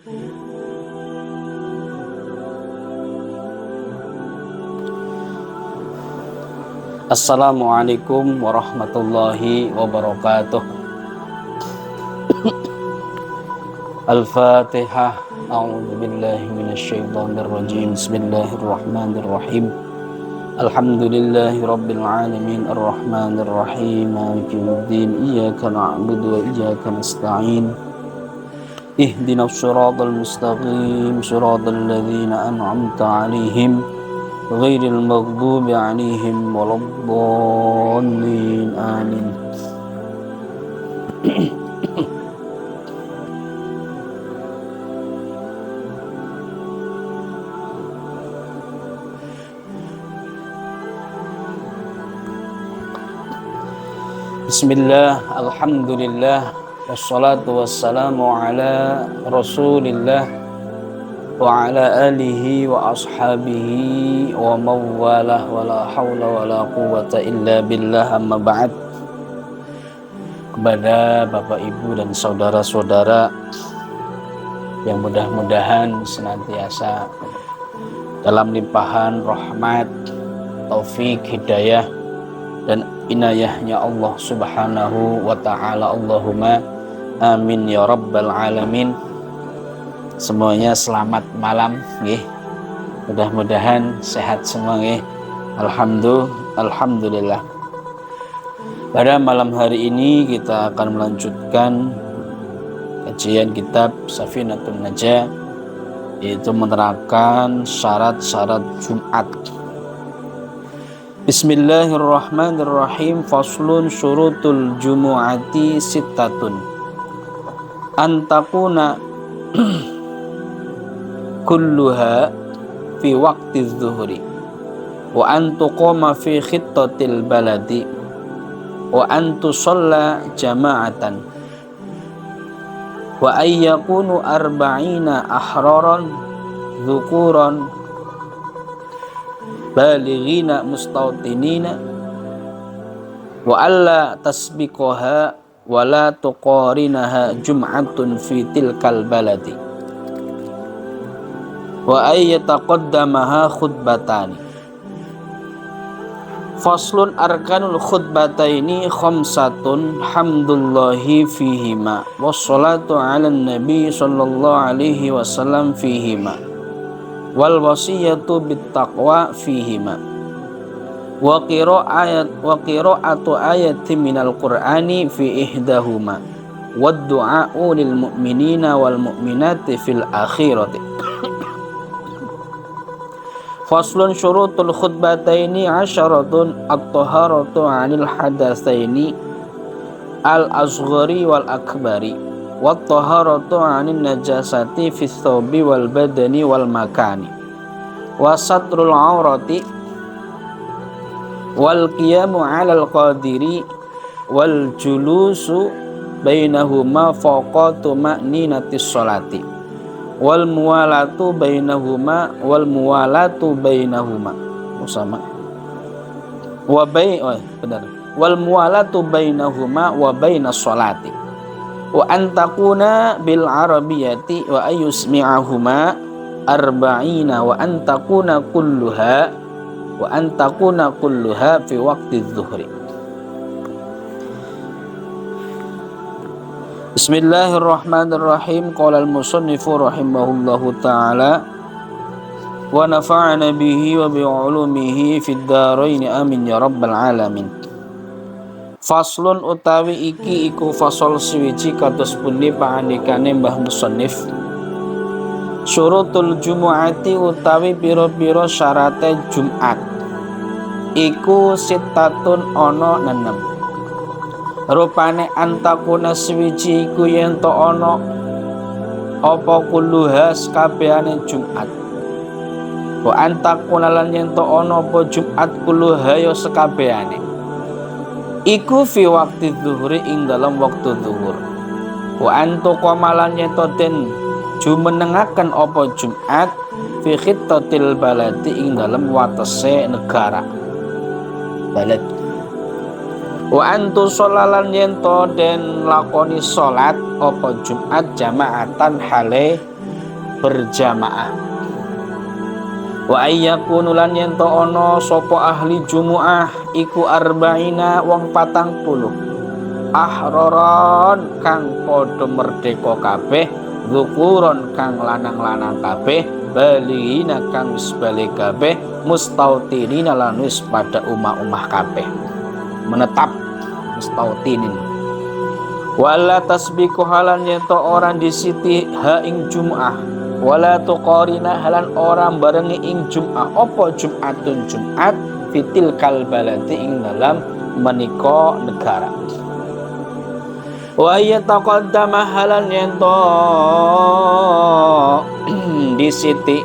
Assalamualaikum warahmatullahi wabarakatuh. Al-Fatihah. A'udzu billahi minasyaitonir rajim. Bismillahirrahmanirrahim. Alhamdulillahi rabbil alamin arrahmanir rahim maliki yaumiddin iyyaka na'budu wa iyyaka nasta'in ihdinas siratal mustaqim siratal ladzina an'amta 'alaihim ghairil maghdubi 'alaihim waladdallin amin. Bismillah, alhamdulillah, wassalatu wassalamu ala rasulillah wa ala alihi wa ashabihi wa mawalah wa la hawla wa la quwwata illa billah, amma ba'd. Kepada Bapak Ibu dan saudara-saudara yang mudah-mudahan senantiasa dalam limpahan rahmat, taufik, hidayah dan inayahnya Allah subhanahu wa ta'ala. Allahumma amin ya rabbal alamin. Semuanya selamat malam nggih. Mudah-mudahan sehat semua nggih. Alhamdulillah. Pada malam hari ini kita akan melanjutkan kajian kitab Safinatun Najah, yaitu menerangkan syarat-syarat Jumat. Bismillahirrahmanirrahim. Faslun syurutul jumu'ati sittatun. Antakuna kulluha fi waqti zuhri wa antuqoma fi khittatil baladi wa antusalla jama'atan wa ayyakunu arba'ina ahraran dhukuran balighina mustautinina wa alla tasbiqaha wa la tuqarinaha jum'atun fi tilkal baladi wa ayyataqaddamaha khutbatani. Faslun arkanul khutbataini khamsatun hamdullahi fihima wassalatu ala nabi sallallahu alaihi wasallam fihima wal wasiyatu bittaqwa fihima wa qira'atu ayatin minal qur'ani fi ihdahuma wad du'a'u lil mu'minina wal mu'minati fil akhirati. Faslun syurutul khutbataini asyaratun at-taharatu 'anil hadatsaini al-asghari wal akbari wat taharatu 'anil najasati fis thawbi wal badani wal makani wa satrul 'aurati wal qiyamu 'alal qadiri wal julusu bainahuma fawqatu ma'ninatis sholati wal muwalatu bainahuma sama wal muwalatu bainahuma wa bainas sholati wa antakuna bil arabiyati wa ayusmi'ahuma arba'ina wa antakuna kulluha fi waqti dhuhri. Bismillahirrahmanirrahim. Qala al-musannifu rahimahullahu ta'ala wa nafa'ana bihi wa bi'ulumihi fid dharain amin ya rabbal alamin. Faslun utawi iki iku fasol siwiji kados pundi pangandikane Mbah Musannif. Syurutul jumu'ati utawi pira-pira syarate Jumat iku sittatun ana 6. Rupane antakuna swiji iku yen to ana apa kulluha sakabehane Jumat wa antakuna lan yen to ana apa Jumat kulluha ya sakabehane iku fi waqti zuhri ing dalam waktu zuhur wa antuqama lan yen to den jumenengaken apa Jumat fi khittatil baladi ing dalam watese negara balad wa antu sholalan yento den lakoni salat apa Jumat jamaatan hale berjamaah. Wa ayyakunu lan yen to ana sapa ahli jumuah iku arba'ina wong 40 ahroron kang padha merdeka kabeh dzukuron kang lanang-lanang kabeh balina kang wis balik kabeh mustautinina lan wis pada umah-umah kabeh menetap mustautinin. Wala tasbiku halan yen to orang disiti ha ing jumuah wala tuqarina halan orang barengi ing Jum'ah apa Jum'atun Jum'at fitil kalbalati ing dalam menika negara. Wa yataqaddama halan yanto di siti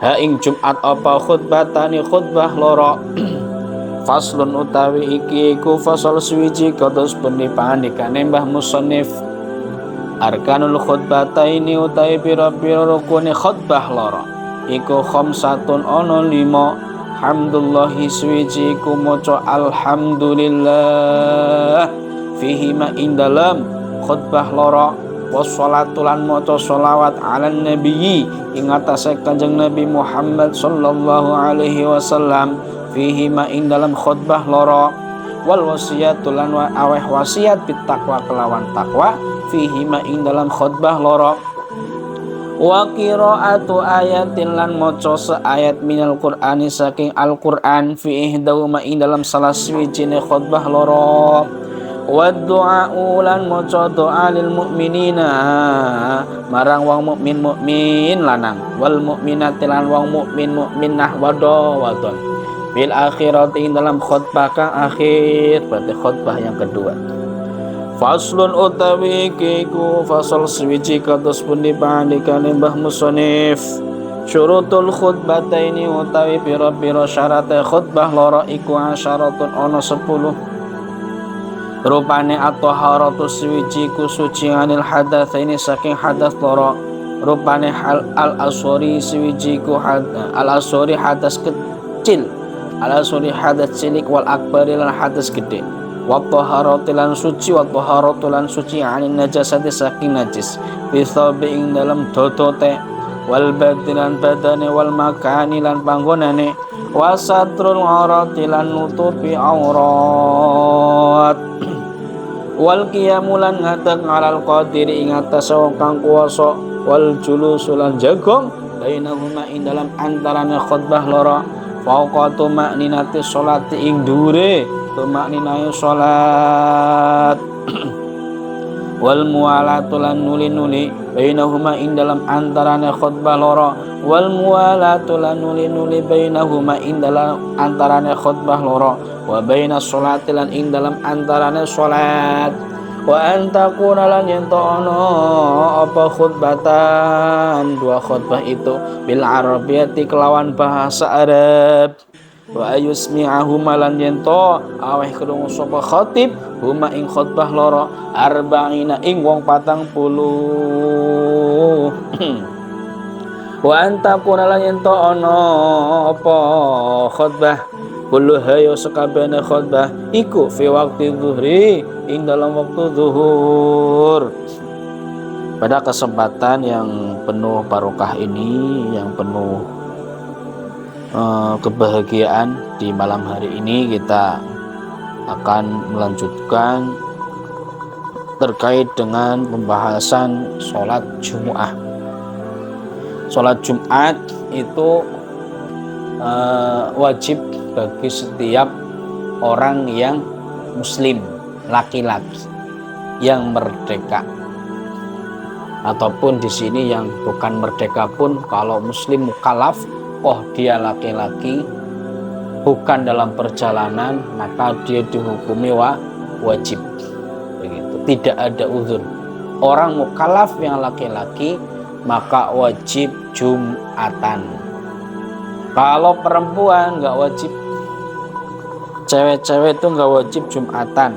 ha ing Jum'at apa khutbatani khutbah loro. Faslun utawi iki iku fasal suwiji kados pendipandikane Mbah Musannif. Arkanul khutbataini utawi pira-pira rukune khutbah loro iku khamsatun ana 5. Hamdulillahi suwiji iku maca alhamdulillah fihi ma ing dalam khutbah loro wassalatu lan maca sholawat ala nabiyyi ing atase Kanjeng Nabi Muhammad sallallahu alaihi wasallam fihi ma ing dalam khutbah loro wal wasiyatu lan aweh wasiat bittaqwa kelawan takwa fihi ma ing dalam khutbah loro wa qiraatu ayatin lan maca seayat minal qur'ani saking Al-Qur'an fi ihdahu ma ing dalam salah suwijine khutbah loro wa du'a lan maca doa lil mukminina marang wong mukmin lanang wal mukminati lan wong mukminah wadon bil akhirat ing dalam khutbah kang akhir berarti khutbah yang kedua. Faslun utawi iku fasal suwiji kados pundi pandikane Mbah Musannif. Syurutul khutbataini utawi pira-pira syarat khutbah loro iku asyaratun ana 10. Rupane at-taharatu suwiji ku suci anil hadatsaini saking hadas loro. Rupane al-asori suwiji ku al-asori hadas kecil. Al-asori hadas cilik wal akbari lan hadas gede. Wa taharatu lan suci wa taharatu lan suci anin najasati saking najis bi ing dalam dodote wal badilan badane wal makani lan panggonane wa satrul aurati lan nutupi aurat wal qiyamulan ngadeg alal qadiri ing atase kang kuwasa wal julusulan jagong bainahuma ing dalam antarane khutbah loro fauqatu makninati sholati ing dure tumakninae sholat wal muwalatu lan nuli-nuli bainahuma ing dalam antarane khutbah loro wal muwalatu lan nuli-nuli bainahuma ing dalam antarane khutbah loro wa bainas sholati lan ing dalam antarane sholat wa antakuna lan yento ono apa khutbatan dua khutbah itu bil arabiyati kelawan bahasa Arab wa ayusmi'ahuma lan yento aweh krungu sapa khatib huma ing khutbah loro arba'ina ing wong 40 wa antakuna lan yento ono apa khutbah kullu hayo sekabehane khutbah iku fi waqti zuhri ing dalam waktu zuhur. Pada kesempatan yang penuh barokah ini, yang penuh kebahagiaan di malam hari ini, kita akan melanjutkan terkait dengan pembahasan sholat Jumu'ah. Sholat Jumat itu wajib bagi setiap orang yang muslim laki-laki yang merdeka ataupun di sini yang bukan merdeka pun kalau muslim mukallaf dia laki-laki bukan dalam perjalanan maka dia dihukumi wajib begitu, tidak ada uzur. Orang mukallaf yang laki-laki maka wajib Jumatan. Kalau perempuan nggak wajib, cewek-cewek itu nggak wajib Jumatan,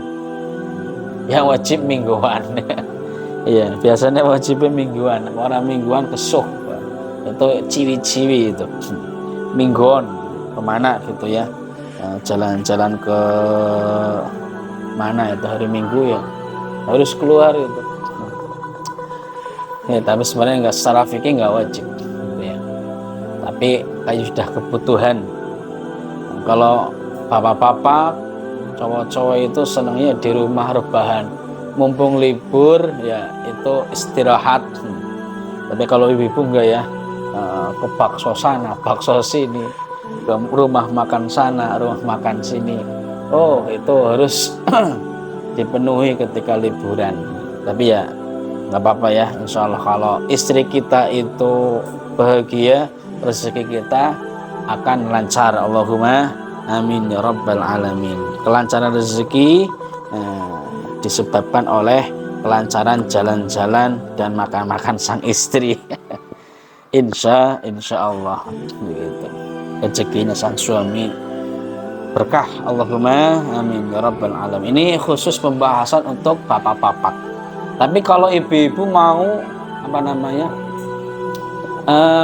yang wajib mingguan. Iya, biasanya wajibnya mingguan. Orang mingguan kesuh, itu ciwi-ciwi itu mingguan kemana gitu ya, jalan-jalan ke mana itu hari Minggu ya harus keluar itu. Ya, tapi sebenarnya nggak, secara fikih nggak wajib gitu ya. Tapi kayak sudah kebutuhan. Kalau bapak-bapak, cowok-cowok itu senangnya di rumah rebahan, mumpung libur ya itu istirahat. Tapi kalau ibu-ibu enggak ya, ke bakso sana, bakso sini, ke rumah makan sana, rumah makan sini. Oh, itu harus dipenuhi ketika liburan. Tapi ya nggak apa-apa ya, insya Allah kalau istri kita itu bahagia, rezeki kita akan lancar. Allahumma amin ya rabbal alamin. Kelancaran rezeki disebabkan oleh kelancaran jalan-jalan dan makan-makan sang istri. insya Allah begitu. Rezekinya sang suami berkah. Allahumma amin ya rabbal alamin. Ini khusus pembahasan untuk bapak-bapak. Tapi kalau ibu-ibu mau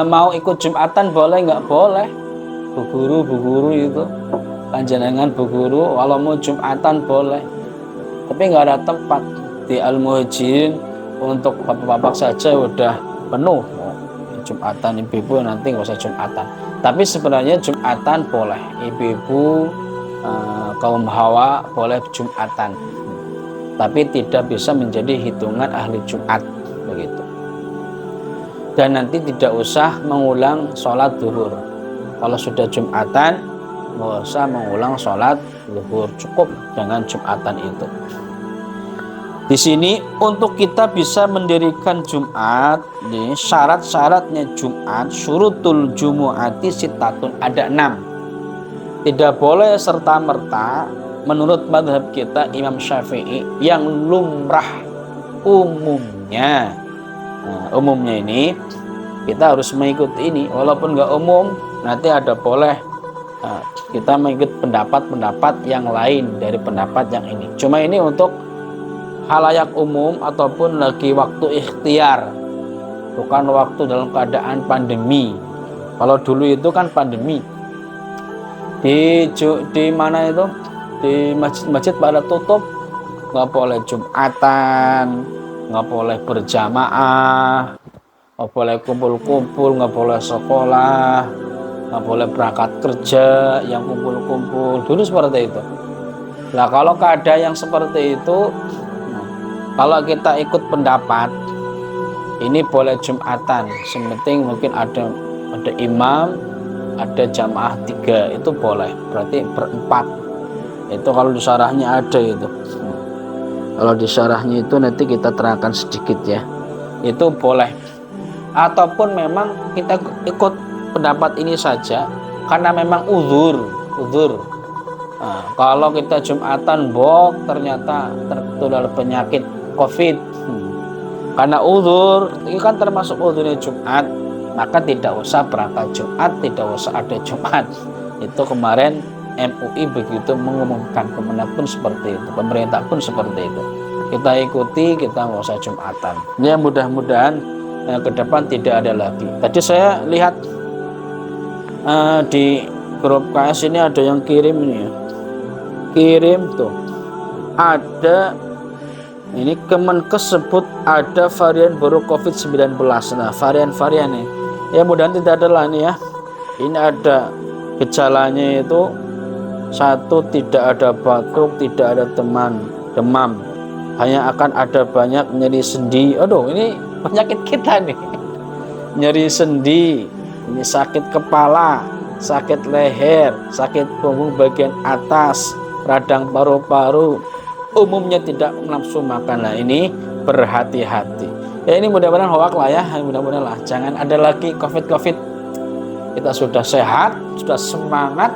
mau ikut Jumatan boleh nggak? Boleh. Bu guru itu panjenengan bu guru kalau mau Jumatan boleh. Tapi nggak ada tempat di Al-Muhajirin untuk bapak-bapak saja udah penuh. Jumatan ibu-ibu nanti nggak usah Jumatan. Tapi sebenarnya Jumatan boleh. Ibu-ibu kaum hawa boleh Jumatan. Tapi tidak bisa menjadi hitungan ahli Jumat begitu. Dan nanti tidak usah mengulang sholat zuhur. Kalau sudah Jumatan nggak usah mengulang sholat zuhur, cukup dengan Jumatan itu. Di sini untuk kita bisa mendirikan Jumat, nih syarat-syaratnya Jumat, syurutul jumu'ati sitatun, ada 6. Tidak boleh serta-merta menurut madhab kita Imam Syafi'i yang lumrah umumnya. Umumnya ini kita harus mengikuti ini, walaupun nggak umum nanti ada boleh kita mengikuti pendapat-pendapat yang lain dari pendapat yang ini. Cuma ini untuk halayak umum ataupun lagi waktu ikhtiar, bukan waktu dalam keadaan pandemi. Kalau dulu itu kan pandemi, di mana itu, di masjid pada tutup, nggak boleh Jumatan, nggak boleh berjamaah, nggak boleh kumpul-kumpul, nggak boleh sekolah, nggak boleh berangkat kerja yang kumpul-kumpul. Dulu seperti itu. Nah kalau keadaan yang seperti itu, kalau kita ikut pendapat ini boleh Jumatan, sementing mungkin ada imam, ada jamaah 3, itu boleh, berarti berempat. Itu kalau di syarahnya ada itu. Kalau di syarahnya itu nanti kita terangkan sedikit ya. Itu boleh. Ataupun memang kita ikut pendapat ini saja karena memang uzur. Nah, kalau kita Jumatan ternyata tertular penyakit COVID, karena uzur, ini kan termasuk uzurnya Jumat, maka tidak usah berangkat Jumat, tidak usah ada Jumat. Itu kemarin MUI begitu mengumumkan, Kemenak pun seperti itu, pemerintah pun seperti itu. Kita ikuti, kita nggak usah Jumatan. Ya mudah-mudahan ke depan tidak ada lagi. Tadi saya lihat di grup KS ini ada yang kirim ini ya. Kirim tuh. Ada ini Kemenkes sebut ada varian baru COVID-19. Nah, varian-varian nih. Ya mudah-mudahan tidak ada lah nih ya. Ini ada gejalanya itu 1, tidak ada batuk, tidak ada demam. Hanya akan ada banyak nyeri sendi. Aduh, ini penyakit kita nih. Nyeri sendi, ini sakit kepala, sakit leher, sakit punggung bagian atas, radang paru-paru, umumnya tidak nafsu makan. Nah ini berhati-hati ya, ini mudah-mudahan hoak lah ya, mudah-mudahan lah jangan ada lagi COVID. Kita sudah sehat, sudah semangat,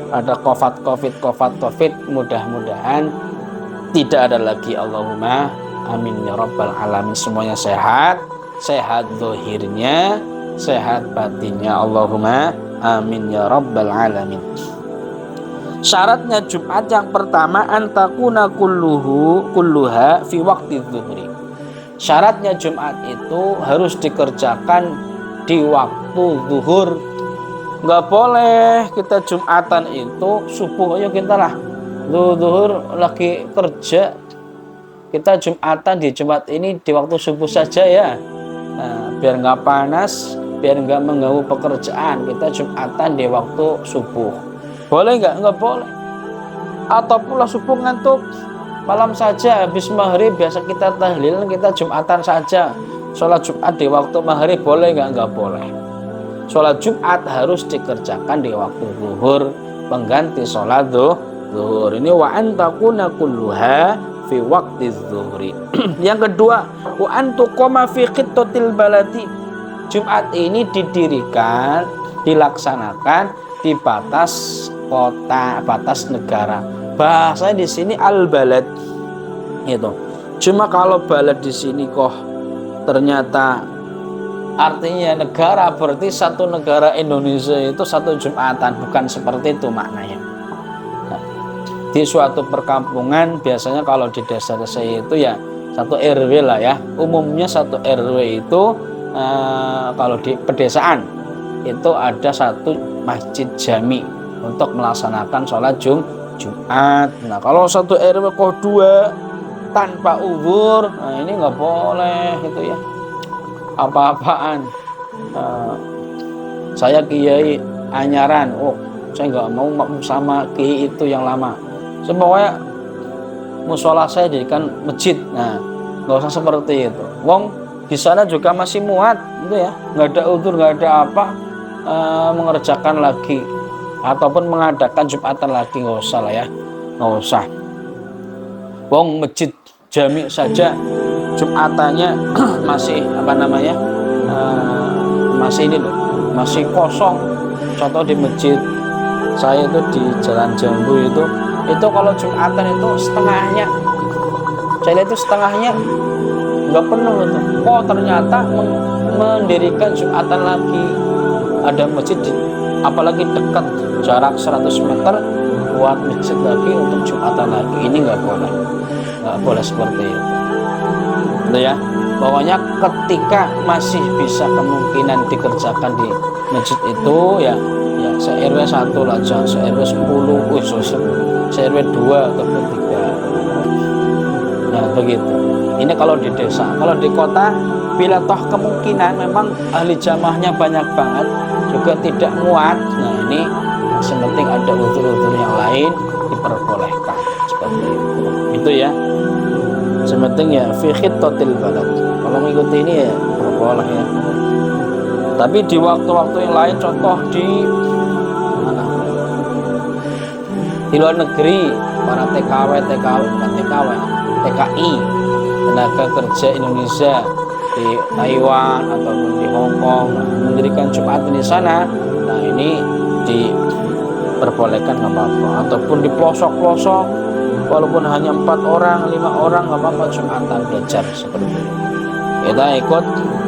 ada COVID, mudah-mudahan tidak ada lagi. Allahumma amin ya rabbal alamin. Semuanya sehat zahirnya, sehat batinnya. Allahumma amin ya rabbal alamin. Syaratnya Jumat yang pertama antakuna kulluha fi waqti zuhri. Syaratnya Jumat itu harus dikerjakan di waktu zuhur. Nggak boleh kita Jumatan itu subuh aja kita lah. Zuhur lagi kerja, kita Jumatan di Jumat ini di waktu subuh saja ya. biar nggak panas, biar nggak mengganggu pekerjaan, kita Jumatan di waktu subuh. Boleh nggak? Nggak boleh. Atau pula subuh ngantuk, malam saja habis maghrib biasa kita tahlil, kita Jumatan saja. Sholat Jumat di waktu maghrib boleh nggak? Nggak boleh. Sholat Jumat harus dikerjakan di waktu zuhur, pengganti sholat zuhur. Ini wa antakuna kulluha fi waqti zuhri. Yang kedua, wa antuqama fi khittatil baladi. Jumat ini didirikan, dilaksanakan di batas kota, batas negara. Bahasanya di sini al-balad. Itu. Cuma kalau balad di sini kok ternyata artinya negara, berarti satu negara Indonesia itu satu Jumatan, bukan seperti itu maknanya. Nah, di suatu perkampungan biasanya kalau di desa-desa itu ya satu RW lah ya. Umumnya satu RW itu kalau di pedesaan itu ada satu masjid jami untuk melaksanakan sholat Jumat. Nah kalau satu RW kok dua tanpa uzur, nah ini nggak boleh itu ya. Apa-apaan saya kiai anyaran, saya nggak mau sama kiai itu yang lama, semuanya musola saya jadikan masjid. Nah nggak usah seperti itu. Wong di sana juga masih muat gitu ya, nggak ada udzur, nggak ada apa, mengerjakan lagi ataupun mengadakan Jumatan lagi, nggak usah lah ya, nggak usah. Wong masjid jami saja Jumatannya masih apa namanya, masih ini loh, masih kosong. Contoh di masjid saya itu di Jalan Jambu itu kalau Jumatan itu setengahnya, saya lihat itu setengahnya nggak penuh itu. Ternyata mendirikan Jumatan lagi, ada masjid apalagi dekat jarak 100 meter buat masjid lagi untuk Jumatan lagi. Ini nggak boleh seperti itu. Ya, pokoknya ketika masih bisa kemungkinan dikerjakan di masjid itu ya se-RW 1 lah, jangan se-RW 10, se-RW 2 ataupun 3. Nah begitu. Ini kalau di desa. Kalau di kota, bila toh kemungkinan memang ahli jamaahnya banyak banget juga tidak muat, nah ini sementing ada udzur-udzur yang lain diperbolehkan seperti itu ya. Sementing ya fi khittatil balad. Kalau mengikuti ini ya boleh ya. Tapi di waktu-waktu yang lain, contoh di mana? Di luar negeri, para TKI, tenaga kerja Indonesia di Taiwan ataupun di Hong Kong, mendirikan Jumatan di sana. Nah ini diperbolehkan nggak apa-apa. Ataupun di pelosok-pelosok, walaupun hanya 4 orang, 5 orang nggak apa-apa Jumatan belajar seperti itu. Kita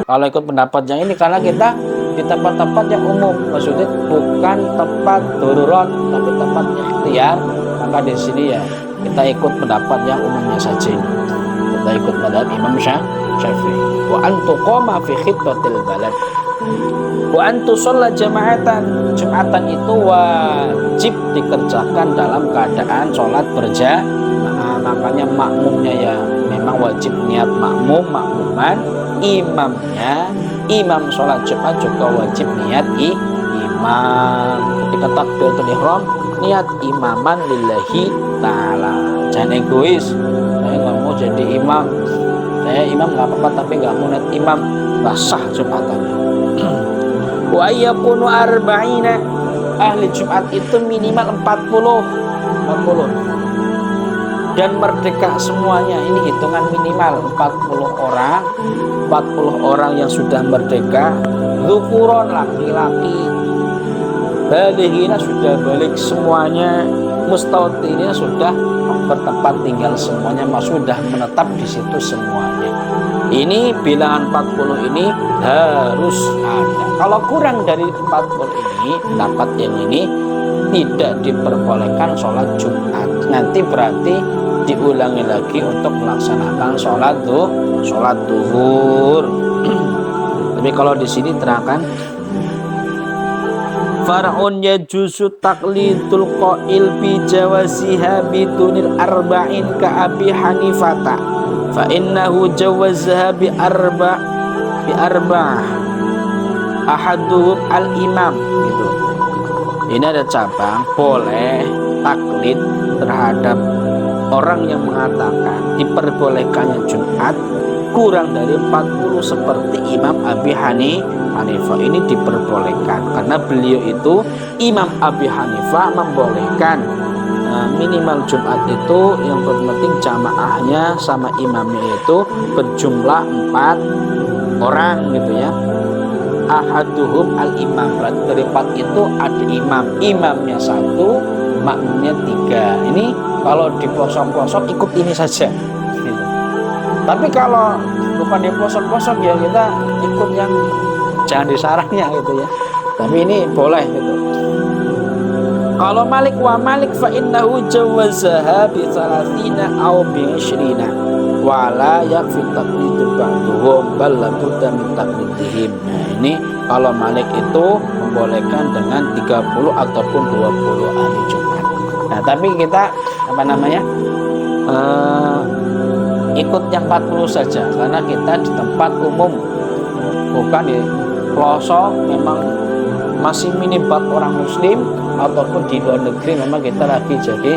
kalau ikut pendapat yang ini karena kita di tempat-tempat yang umum, maksudnya bukan tempat darurat tapi tempat ikhtiar, maka di sini ya kita ikut pendapat yang umumnya saja. Kita ikut madhab Imam Syafi'i. Wa antuqama fi khittatil balad. Wa antusalla jama'atan. Jumatan itu wajib dikerjakan dalam keadaan sholat berjamaah. Makanya makmumnya ya memang wajib niat makmuman. Imam sholat Jumat juga wajib niat imam. Ketika takbiratul ihram niat imaman lillahi ta'ala. Jangan egois, saya nggak mau jadi imam, saya imam nggak apa-apa tapi nggak mau niat imam, nggak sah Jumatannya. Wa yakunu arba'ina. Ahli Jumat itu minimal 40 dan merdeka semuanya. Ini hitungan minimal 40 orang yang sudah merdeka, dzukuron laki-laki, balighina sudah balik semuanya, mustautinina sudah bertempat tinggal semuanya, sudah menetap di situ semuanya. Ini bilangan 40 ini harus ada. Kalau kurang dari 40 ini, dapat yang ini tidak diperbolehkan sholat Jumat. Nanti berarti diulangi lagi untuk melaksanakan sholat duhur. Tapi kalau di sini terangkan far'un yajuzu taqlidul qail bi jawaziha bidunil arba'in ka Abi Hanifata fa innahu jawazaha bi bi arba'ah ahaduhum al-imam gitu. Ini ada cabang boleh taklid terhadap orang yang mengatakan diperbolehkannya Jumat kurang dari 40 seperti Imam Abi Hanifah. Ini diperbolehkan karena beliau itu Imam Abi Hanifah membolehkan minimal Jumat itu yang penting jamaahnya sama imamnya itu berjumlah 4 orang gitu ya. Ahaduhum al-imam, berarti dari 4 itu ada imamnya 1, makmumnya 3. Ini kalau di pelosok-pelosok ikut ini saja gitu. Tapi kalau bukan di pelosok-pelosok ya kita ikut yang jangan di sarangnya gitu ya. Tapi ini boleh gitu. Kalau Malik wa Malik fa innahu jawazaha bi 30 aw bi 20 wa la yakfi taqlidu ba'duhum bal la budda min taqlidihim. Nah, ini kalau Malik itu membolehkan dengan 30 ataupun 20 hari Jumat. Nah, tapi kita ikut yang 40 saja karena kita di tempat umum bukan di pelosok, memang masih minim 4 orang muslim, ataupun di luar negeri memang kita lagi jadi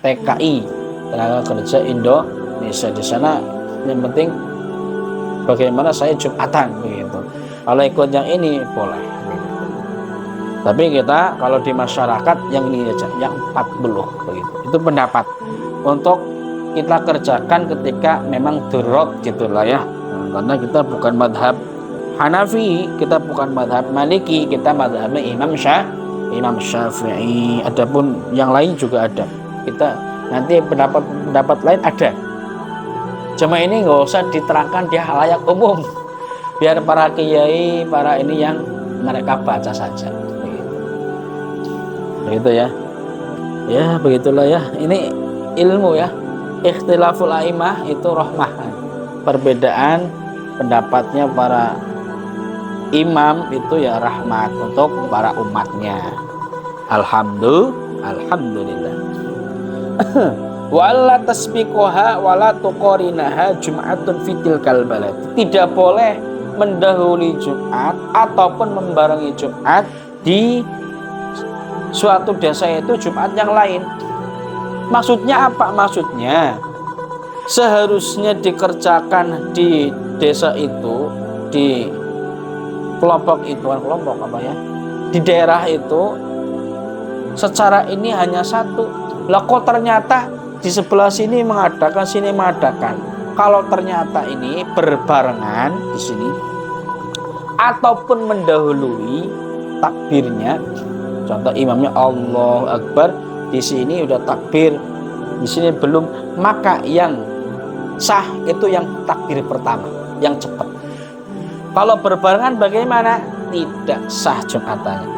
TKI, tenaga kerja Indonesia. Di sana yang penting bagaimana saya Jumatan begitu. Kalau ikut yang ini boleh begitu. Tapi kita kalau di masyarakat yang ini aja, yang 40 begitu. Itu pendapat untuk kita kerjakan ketika memang darurat gitulah ya. Karena kita bukan madhab Hanafi, kita bukan madhab Maliki, kita madhabnya Imam Syafi'i. Adapun yang lain juga ada. Kita nanti pendapat lain ada. Cuma ini nggak usah diterangkan di halayak umum. Biar para kiai, para ini yang mereka baca saja. Begitu ya. Ya begitulah ya. Ini ilmu ya. Ikhtilaful aimah itu rahmah. Perbedaan pendapatnya para imam itu ya rahmat untuk para umatnya. Alhamdulillah. Wala tasbiquha wala tuqarinaha jum'atun fitil kalbalad. Tidak boleh mendahului Jumat ataupun membarengi Jumat di suatu desa itu Jumat yang lain. Maksudnya apa? Maksudnya seharusnya dikerjakan di desa itu, di kelompok itu, di daerah itu secara ini hanya satu. Lah kok ternyata di sebelah sini mengadakan, sini mengadakan. Kalau ternyata ini berbarengan di sini ataupun mendahului takbirnya, contoh imamnya Allahu Akbar, di sini udah takbir, di sini belum, maka yang sah itu yang takbir pertama, yang cepat. Kalau berbarengan bagaimana? Tidak sah Jumatannya.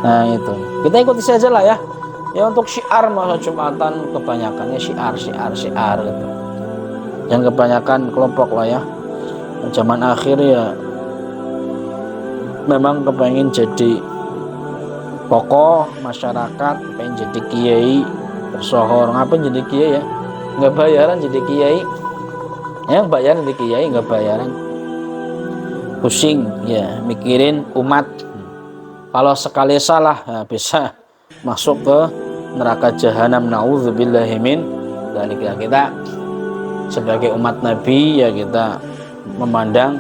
Nah itu kita ikuti saja lah ya. Ya untuk syiar masa Jumatan kebanyakannya syiar gitu. Yang kebanyakan kelompok lah ya. Zaman akhir ya memang kepengen jadi tokoh masyarakat, pengen jadi kiai, tersohor. Ngapain jadi kiai ya? Nggak bayaran jadi kiai. Yang bayaran jadi kiai nggak bayaran. Pusing ya mikirin umat. Kalau sekali salah ya bisa masuk ke neraka jahanam. Nauzubillahi min dzalik. Kita sebagai umat Nabi ya kita memandang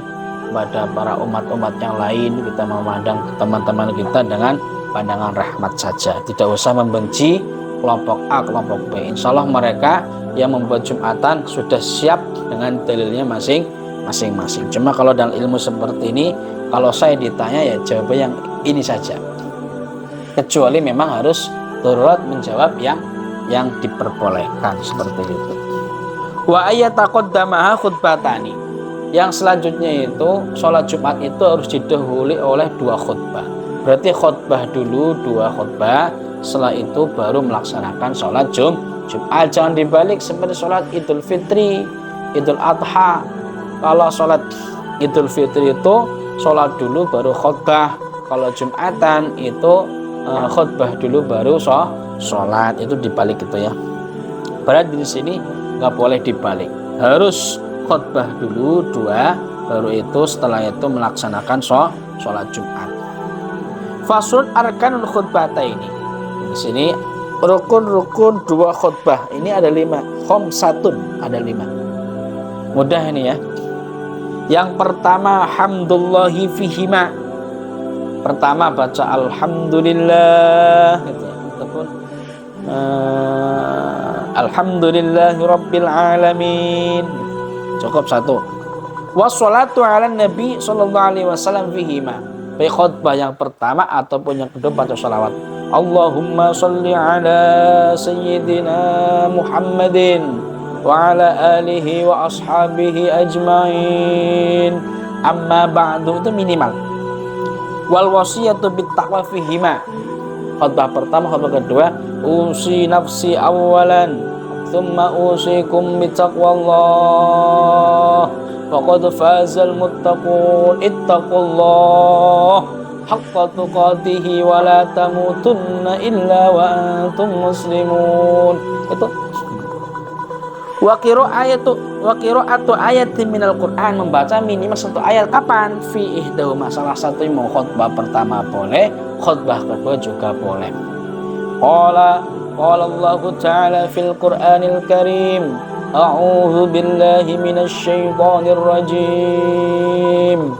pada para umat-umat yang lain, kita memandang teman-teman kita dengan pandangan rahmat saja. Tidak usah membenci kelompok A, kelompok B. Insya Allah mereka yang membuat Jumatan sudah siap dengan dalilnya masing-masing. Cuma kalau dalam ilmu seperti ini, kalau saya ditanya ya jawabnya yang ini saja. Kecuali memang harus turut menjawab yang diperbolehkan seperti itu. Wa ayataqaddamaha khutbatani. Yang selanjutnya itu sholat Jumat itu harus didahului oleh 2 khutbah. Berarti khutbah dulu 2 khutbah, setelah itu baru melaksanakan sholat Jumat. Jangan dibalik seperti sholat Idul Fitri, Idul Adha. Kalau sholat Idul Fitri itu sholat dulu baru khutbah. Kalau Jumatan itu khutbah dulu baru sholat. Itu dibalik gitu ya. Berarti di sini nggak boleh dibalik. Harus khutbah dulu 2, baru itu setelah itu melaksanakan sholat Jumat. Faslun arkanul khutbataini. Di sini rukun-rukun 2 khutbah ini ada 5. Khamsatun, ada 5. Mudah ini ya. Yang pertama hamdulillahi fihima. Pertama baca alhamdulillah gitu ya. Ataupun alhamdulillahi rabbil alamin. Cukup 1. Wassalatu ala nabi sallallahu alaihi wasallam fihima. Baik khutbah yang pertama ataupun yang kedua baca salawat. Allahumma sholli ala sayyidina Muhammadin wa ala alihi wa ashabihi ajmain. Amma ba'du, itu minimal. Wal wasiyatu bit taqwa fihima. Khutbah pertama, khutbah kedua, usi nafsi awalan thumma usikum bittaqwallah faqad fazal muttaqun. Ittaqullah haqqa tuqatihi wa la tamutunna illa wa antum muslimun. Itu wa qira'atu ayatin minal Qur'an, membaca minimal 1 ayat. Kapan? Fi ihdahuma, salah satu mau khutbah pertama boleh, khutbah kedua juga boleh. Qala Allah Ta'ala fil Qur'anil Karim, a'udzu billahi minasy syaithanir rajim.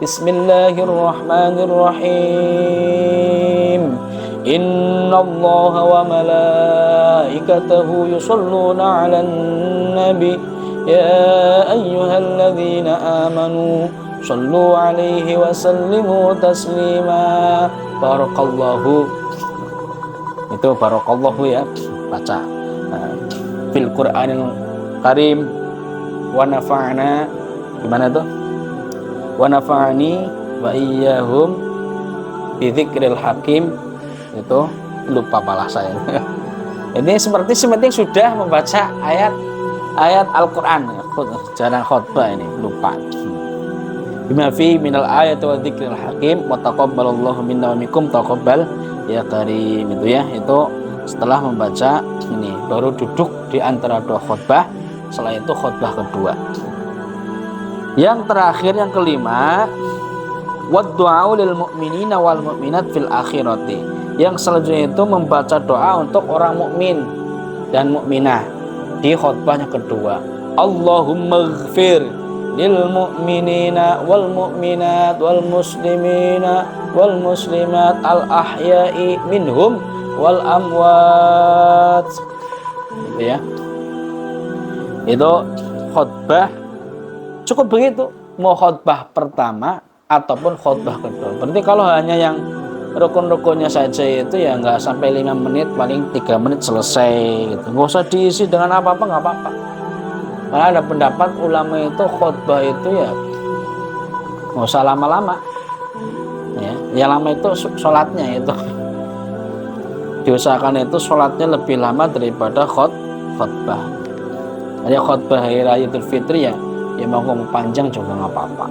Bismillahirrahmanirrahim. Innallaha wa malaikatahu yusholluna 'alan nabi ya ayyuhalladzina amanu shallu 'alaihi wa sallimu taslima. Barakallahu. Itu barakallahu ya, baca fil Qur'anil Karim. Wa nafa'na, gimana tuh? Wa nafa'ani wa iyyahum bi dzikril hakim. Itu lupa pala saya. Ini seperti sudah membaca ayat Al-Qur'an. Jarang khutbah ini, lupa. Bima fi minal ayati wa dzikril hakim wa taqabbalallahu minna wa minkum taqabbal ya karim. Itu ya, itu setelah membaca ini baru duduk di antara 2 khutbah. Setelah itu khutbah kedua. Yang terakhir, yang kelima, waddu'au lil mu'minina wal mu'minat fil akhirati. Yang selanjutnya itu membaca doa untuk orang mukmin dan mukminah di khutbahnya kedua. Allahumma ighfir lil mu'minina wal mu'minat wal muslimina wal muslimat al ahya'i minhum wal amwat. Gitu ya. Itu khutbah. Cukup begitu, mau khutbah pertama ataupun khutbah kedua. Berarti kalau hanya yang rukun-rukunnya saja itu ya nggak sampai 5 menit, paling 3 menit selesai gitu. Nggak usah diisi dengan apa-apa, nggak apa-apa. Malah ada pendapat ulama itu khutbah itu ya nggak usah lama-lama. Ya lama itu sholatnya itu. Diusahakan itu sholatnya lebih lama daripada khutbah. Ada khutbah hari raya Idul Fitri ya mau panjang juga nggak apa-apa.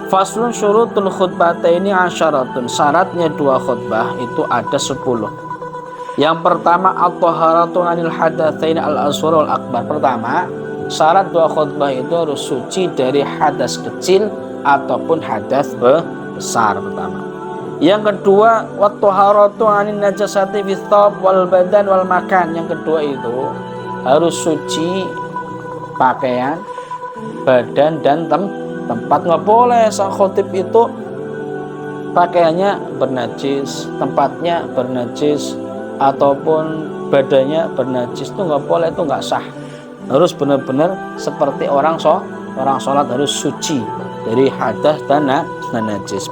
Faslun syurutul khutbataini asyaratun. Syaratnya 2 khutbah itu ada 10. Yang pertama at-taharatu 'anil hadatsain al-asghar wal akbar. Pertama, syarat 2 khutbah itu harus suci dari hadas kecil ataupun hadas besar pertama. Yang kedua wat-taharatu 'anil najasati fis thawb wal badan wal makan. Yang kedua itu harus suci pakaian, badan dan tempat. Nggak boleh sang khotib itu pakaiannya bernajis, tempatnya bernajis, ataupun badannya bernajis. Itu nggak boleh, itu nggak sah. Harus benar-benar seperti orang sholat harus suci dari hadas dan najis.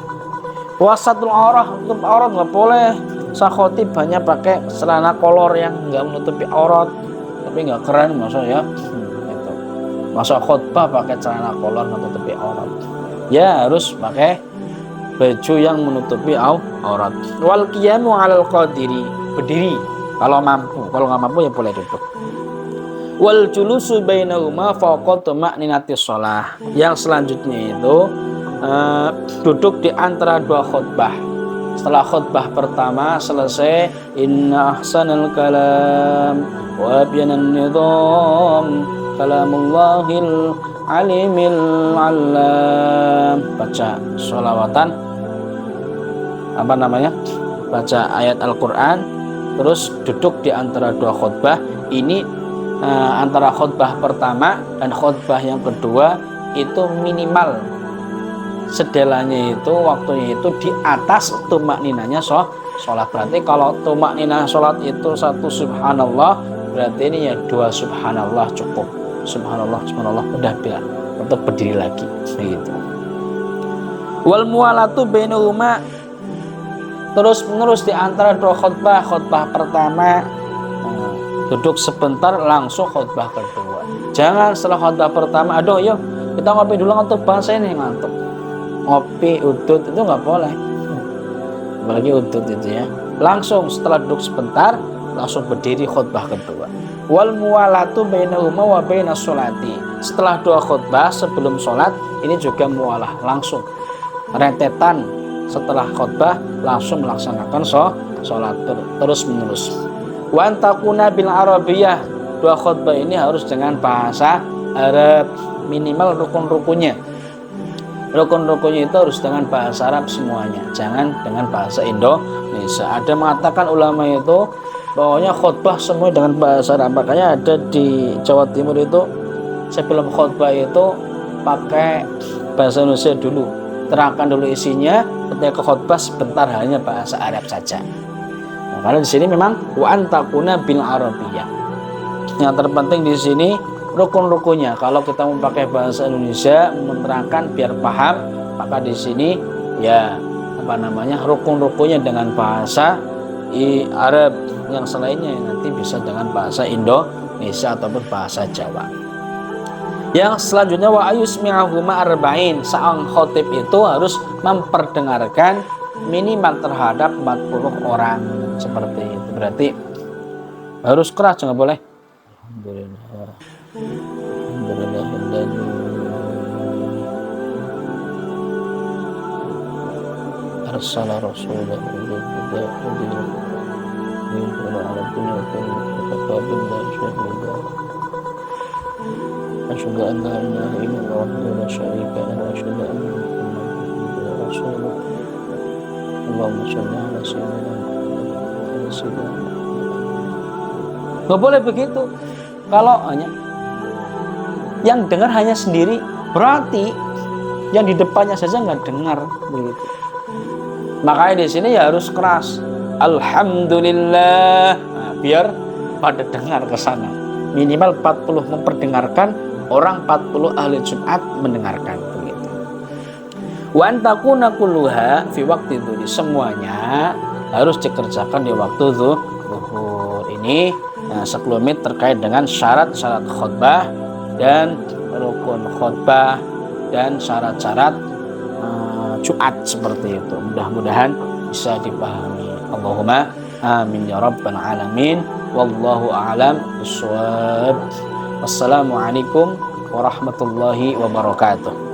Wasatul aurah, tutup aurat nggak boleh. Sang khotib hanya pakai celana kolor yang nggak menutupi aurat, tapi nggak keren maksudnya ya. Masa khutbah pakai celana kolor menutupi aurat? Ya harus pakai baju yang menutupi aurat. Wal qiyamu 'alal qadiri, berdiri kalau mampu. Kalau nggak mampu ya boleh duduk. Wal julusu bainahuma fawqa tuma'ninatis shalah. Yang selanjutnya itu duduk di antara 2 khutbah. Setelah khutbah pertama selesai, inna ahsanal kalam wa abyanan nidham kalamullahil alimil alam. Baca sholawatan, baca ayat Al-Quran, terus duduk di antara dua khutbah. Ini antara khutbah pertama dan khutbah yang kedua itu minimal sedelanya itu waktunya itu di atas tumak ninanya sholat. Berarti kalau tumak ninah sholat itu 1 subhanallah, berarti ini ya 2 subhanallah cukup. Subhanallah udah biar untuk berdiri lagi begitu. Wal muwalatu bainahuma, terus menerus di antara dua khutbah. Khutbah pertama duduk sebentar, langsung khutbah kedua. Jangan setelah khutbah pertama, aduh yuk kita ngopi dulu, ngantuk bahasa ini, ngantuk ngopi udut itu nggak boleh, apalagi udut itu ya. Langsung setelah duduk sebentar langsung berdiri khutbah kedua. Wal muwalatu bainahuma wa bainas sholati, setelah dua khutbah sebelum sholat ini juga muwalah, langsung rentetan setelah khutbah langsung melaksanakan sholat terus menerus. Wa antakuna bil arabiyah, dua khutbah ini harus dengan bahasa Arab, minimal rukun-rukunnya itu harus dengan bahasa Arab semuanya, jangan dengan bahasa Indonesia. Ada mengatakan ulama itu pokoknya khutbah semua dengan bahasa Arab, makanya ada di Jawa Timur itu sebelum khutbah itu pakai bahasa Indonesia dulu, terangkan dulu isinya, ketika khutbah sebentar hanya bahasa Arab saja. Nah, karena di sini memang wa antakuna bil arabiyah. Yang terpenting di sini rukun-rukunnya. Kalau kita mau pakai bahasa Indonesia menerangkan biar paham, maka di sini ya rukun-rukunnya dengan bahasa Arab, yang selainnya nanti bisa dengan bahasa Indonesia ataupun bahasa Jawa. Yang selanjutnya wa ayusmi'ahuma arba'in, seorang khotib itu harus memperdengarkan minimal terhadap 40 orang seperti itu. Berarti harus keras, jangan boleh arsala rasulahu bil huda wa dinil haqq asyhadu an la ilaha illallah wa la syarika lahu wa asyhadu anna muhammadan rasulullah. Allahumma shalli ala sayyidina Muhammad. Nggak boleh begitu. Kalau hanya yang dengar hanya sendiri, berarti yang di depannya saja nggak dengar begitu. Makanya di sini ya harus keras. Alhamdulillah. Nah, biar pada dengar ke sana. Minimal 40 memperdengarkan, orang 40 ahli Jumat mendengarkan begitu. Wa antakuna kulluha fi waqti dzuri, semuanya harus dikerjakan di waktu zuhur. Ini sekelumit terkait dengan syarat-syarat khutbah dan rukun khutbah dan syarat-syarat Jumat seperti itu. Mudah-mudahan bisa dipahami. Allahumma amin ya rabbal alamin. Wallahu a'lam bishawab. Wassalamualaikum warahmatullahi wabarakatuh.